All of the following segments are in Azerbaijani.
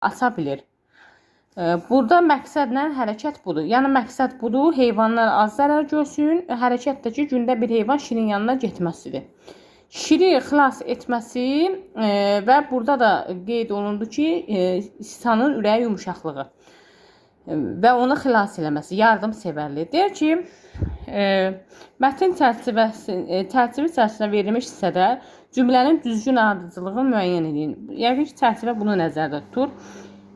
asa bilir. Burada məqsədlə hərəkət budur. Yəni məqsəd budur, heyvanlar az zərər görsün, hərəkət də ki, gündə bir heyvan şirin yanına getməsidir. Şiri xilas etməsi və burada da qeyd olundu ki, siçanın ürəyi yumuşaqlığı və onu xilas eləməsi, yardımsevərlidir. Deyir ki, mətn çərçivi içərisində verilmiş hissədə cümlənin düzgün ardıcılığını müəyyən edin. Yəqin ki, çərçivə bunu nəzərdə tutur.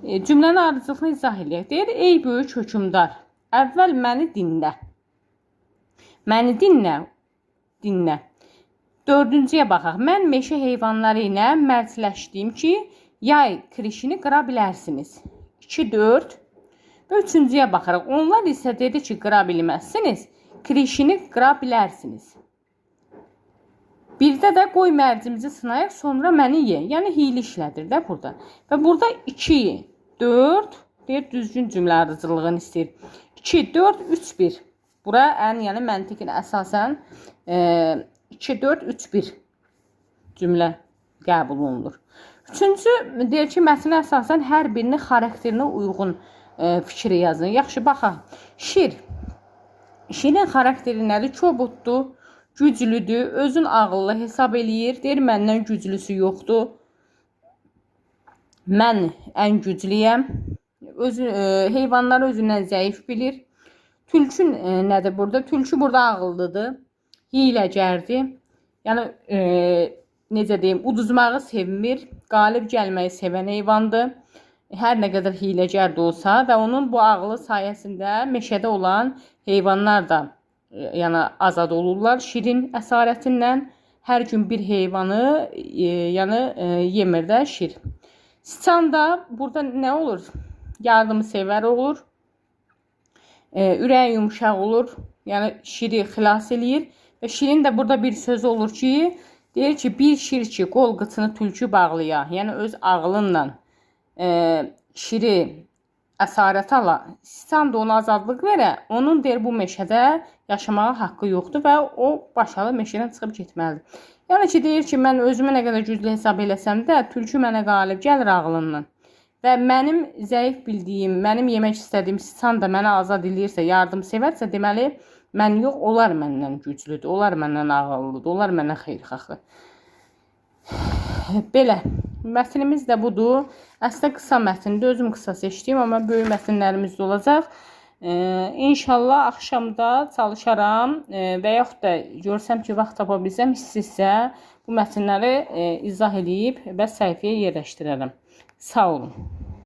Cümlənin ardıcılığını izah edək. Deyir, ey böyük hökümdar, əvvəl məni dinlə. Məni dinlə. Dördüncüyə baxaq. Mən meşə heyvanları ilə mərdləşdim ki, yay kirişini qıra bilərsiniz. 2, 4. Və üçüncüyə baxaraq. Onlar isə dedi ki, qıra bilməzsiniz, kirişini qıra bilərsiniz. Birdə də qoy mərcimizi sınayaq, sonra məni ye. Yəni, hiyli işlədir də burada. Və burada 2, 4, deyir, düzgün cümlə ardıcılığını istəyir. 2, 4, 3, 1. Bura yəni məntiqin əsasən 2, 4, 3, 1 cümlə qəbul olunur. Üçüncü, deyir ki, mətnə əsasən hər birinin xarakterinə uyğun fikri yazın. Yaxşı, baxaq. Şirin xarakteri nədir? Kobuddur, güclüdür, özün ağıllı hesab eləyir. Deyir, məndən güclüsü yoxdur. Mən ən güclüyəm. Heyvanları özündən zəif bilir. Tülkü nədir burada? Tülkü burada ağıllıdır. Hiyləgərdir. Yəni, necə deyim, uduzmağı sevmir. Qalib gəlməyi sevən heyvandır. Hər nə qədər hiyləgər də olsa və onun bu ağlı sayəsində meşədə olan heyvanlar da azad olurlar. Şirin əsarətindən hər gün bir heyvanı yemir də şir. Siçan da burada nə olur? Yardımsevər olur. Ürəyi yumuşaq olur. Yəni şiri xilas eləyir. Və şirin də burada bir söz olur ki, deyir ki, bir şir ki, qol qıçını tülkü bağlaya. Yəni öz ağlınla şiri əsarət ala. Siçan da ona azadlıq verə. Onun deyir bu meşədə yaşamağa haqqı yoxdur və o başalı meşədən çıxıb getməlidir. Yəni ki, deyir ki, mən özümü nə qədər güclü hesab eləsəm də, tülkü mənə qalib gəlir ağlından. Və mənim zəif bildiyim, mənim yemək istədiyim siçan da mənə azad eləyirsə, yardımsevərsə, deməli, mən yox, onlar məndən güclüdür, onlar məndən ağıllıdır, onlar məndən xeyirxahdır. Belə, mətnimiz də budur. Əslində qısa mətndir, özüm qısa seçdim, amma böyük mətnlərimiz də olacaq. İnşallah axşamda çalışaram və yaxud da görsəm ki, vaxt tapa bilsəm, istəyirsə bu mətnləri izah edib və səhifəyə yerləşdirərəm. Sağ olun.